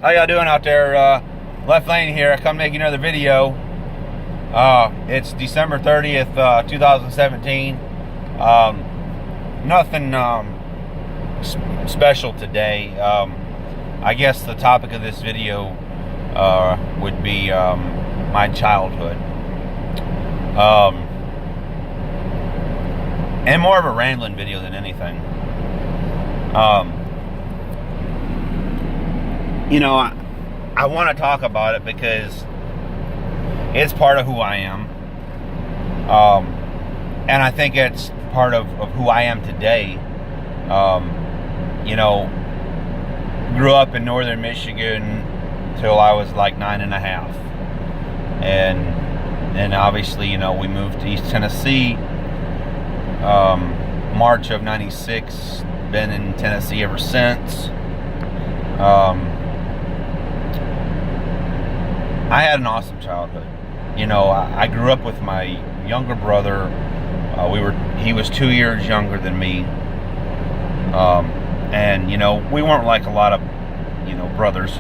How y'all doing out there? Left Lane here. I come make another video. It's December 30th, 2017. Nothing special today. I guess the topic of this video would be my childhood. And more of a rambling video than anything. You know, I want to talk about it because it's part of who I am. And I think it's part of who I am today. You know, grew up in northern Michigan till I was like 9.5. And obviously, you know, we moved to East Tennessee. March of '96. Been in Tennessee ever since. I had an awesome childhood. You know, I grew up with my younger brother. He was 2 years younger than me. And, you know, we weren't like a lot of, you know, brothers.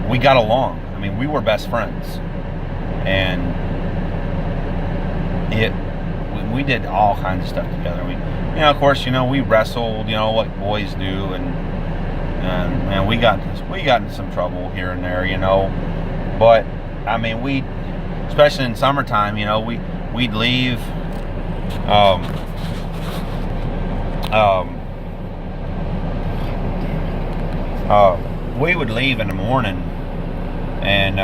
We got along. I mean, we were best friends. And we did all kinds of stuff together. You know, of course, you know, we wrestled, you know, like boys do. And man, we got in some trouble here and there, you know. But, I mean, especially in summertime, you know, we'd leave, we would leave in the morning and,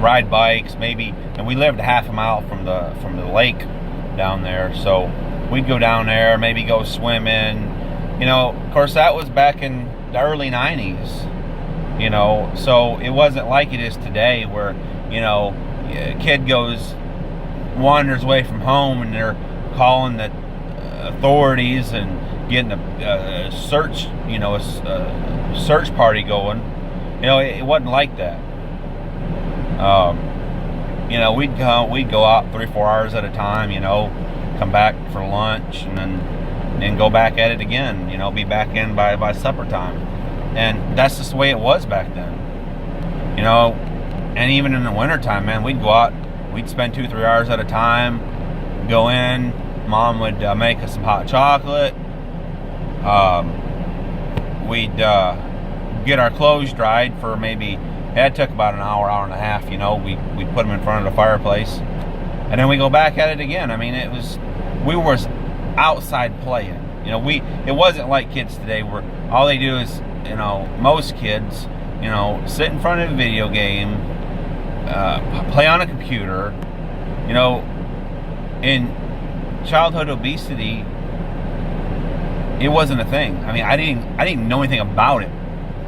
ride bikes, maybe, and we lived a half a mile from the lake down there, so we'd go down there, maybe go swimming, you know. Of course, that was back in the early 90s. You know, so it wasn't like it is today where, you know, a kid wanders away from home and they're calling the authorities and getting a search, you know, a search party going. You know, it wasn't like that. You know, we'd go out 3-4 hours at a time, you know, come back for lunch and then go back at it again, you know, be back in by supper time. And that's just the way it was back then. You know, and even in the wintertime, man, we'd go out, we'd spend 2-3 hours at a time, go in, Mom would make us some hot chocolate, we'd get our clothes dried for maybe, it took about an hour and a half, you know, we'd put them in front of the fireplace, and then we go back at it again. I mean, we were outside playing. You know, it wasn't like kids today where all they do is, you know, most kids, you know, sit in front of a video game, play on a computer. You know, in childhood obesity, it wasn't a thing. I mean, I didn't know anything about it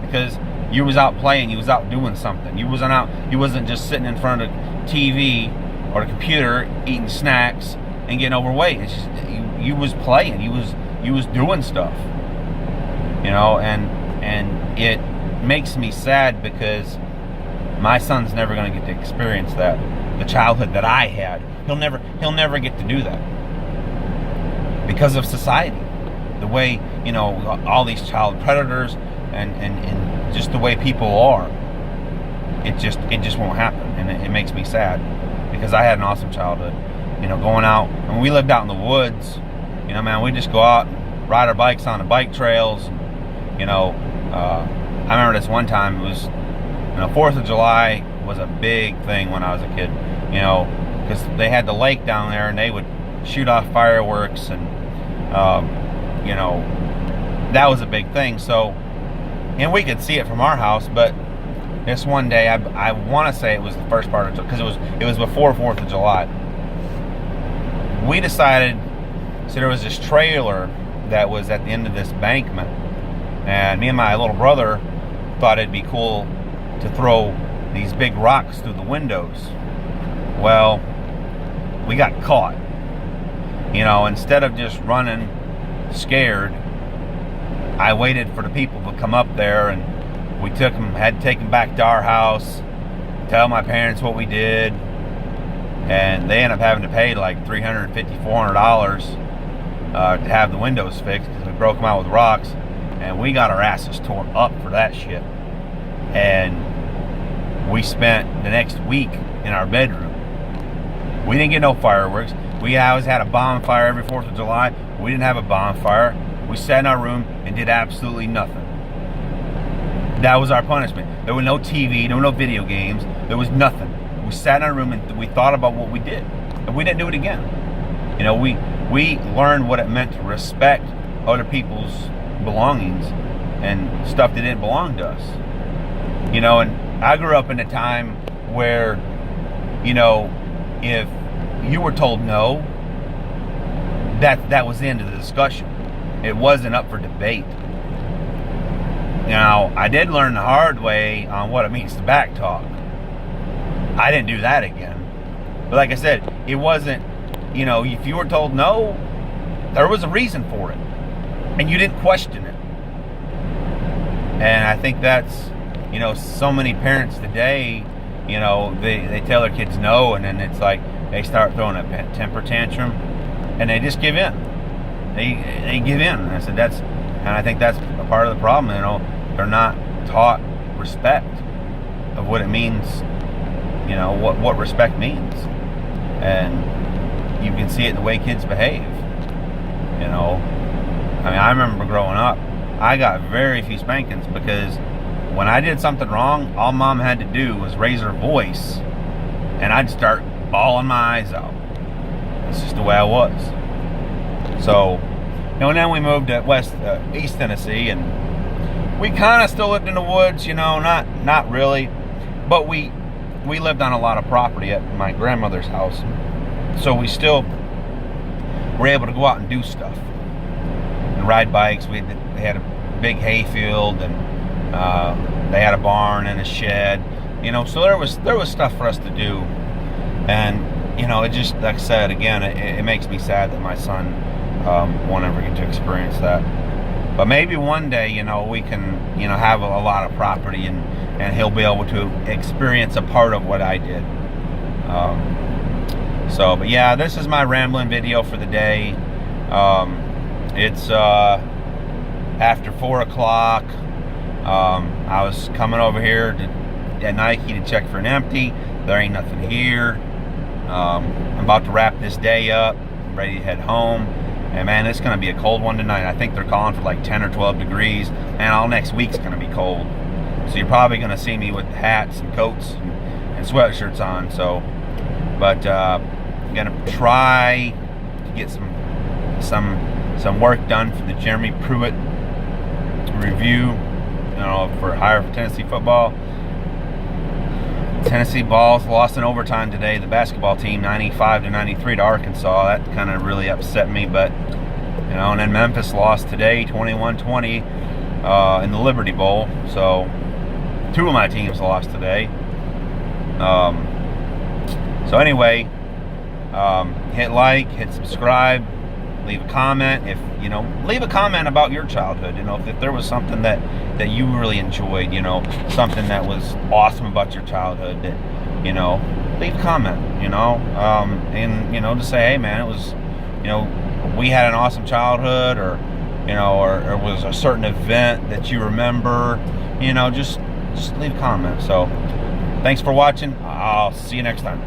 because you was out playing, you was out doing something. You wasn't just sitting in front of TV or the computer eating snacks and getting overweight. It's just you was playing, you was doing stuff. You know, and it makes me sad because my son's never going to get to experience that, the childhood that I had. He'll never get to do that because of society, the way, you know, all these child predators and just the way people are. It just won't happen, and it makes me sad because I had an awesome childhood. You know, going out, and we lived out in the woods. You know, man, we just go out and ride our bikes on the bike trails. You know, I remember this one time, it was, you know, 4th of July was a big thing when I was a kid, you know, because they had the lake down there and they would shoot off fireworks and, you know, that was a big thing. So, and we could see it from our house, but this one day, I want to say it was the first part of it, because it was before 4th of July. We decided, so there was this trailer that was at the end of this embankment, and me and my little brother thought it'd be cool to throw these big rocks through the windows. Well, we got caught. You know, instead of just running scared, I waited for the people to come up there, and we had to take them back to our house, tell my parents what we did, and they ended up having to pay like $350, $400 to have the windows fixed because we broke them out with rocks. and we got our asses tore up for that shit. And we spent the next week in our bedroom. We didn't get no fireworks. We always had a bonfire every 4th of July. We didn't have a bonfire. We sat in our room and did absolutely nothing. That was our punishment. There was no TV, there were no video games, there was nothing. We sat in our room and we thought about what we did. And we didn't do it again. You know, we learned what it meant to respect other people's belongings and stuff that didn't belong to us. You know, and I grew up in a time where, you know, if you were told no, that was the end of the discussion. It wasn't up for debate. Now, I did learn the hard way on what it means to backtalk. I didn't do that again. But like I said, it wasn't, you know, if you were told no, there was a reason for it. And you didn't question it. And I think that's, you know, so many parents today, you know, they tell their kids no, and then it's like they start throwing a temper tantrum, and they just give in. They give in. And I said and I think that's a part of the problem. You know, they're not taught respect of what it means. You know what respect means, and you can see it in the way kids behave. You know, I mean, I remember growing up, I got very few spankings because when I did something wrong, all Mom had to do was raise her voice, and I'd start bawling my eyes out. That's just the way I was. So, you know, and then we moved to East Tennessee, and we kind of still lived in the woods. You know, not really, but we lived on a lot of property at my grandmother's house, so we still were able to go out and do stuff and ride bikes. They had a big hay field, and they had a barn and a shed, you know, so there was stuff for us to do. And, you know, it just, like I said, again, it makes me sad that my son won't ever get to experience that. But maybe one day, you know, we can, you know, have a lot of property, and he'll be able to experience a part of what I did. But yeah, this is my rambling video for the day. It's after 4 o'clock. I was coming over here at Nike to check for an empty. There ain't nothing here. I'm about to wrap this day up. I'm ready to head home. And man, it's going to be a cold one tonight. I think they're calling for like 10 or 12 degrees. And all next week's going to be cold. So you're probably going to see me with hats and coats and sweatshirts on. So, but I'm going to try to get some work done for the Jeremy Pruitt review, you know, for Hire for Tennessee football. Tennessee balls lost in overtime today. The basketball team 95-93 to Arkansas. That kind of really upset me, but you know. And then Memphis lost today 21-20 in the Liberty Bowl. So 2 of my teams lost today. So anyway, hit like, hit subscribe, leave a comment. Leave a comment about your childhood. You know, if there was something that you really enjoyed, you know, something that was awesome about your childhood, that, you know, leave a comment, you know, and, you know, to say, hey man, it was, you know, we had an awesome childhood, or, you know, or was a certain event that you remember, you know, just leave a comment. So thanks for watching. I'll see you next time.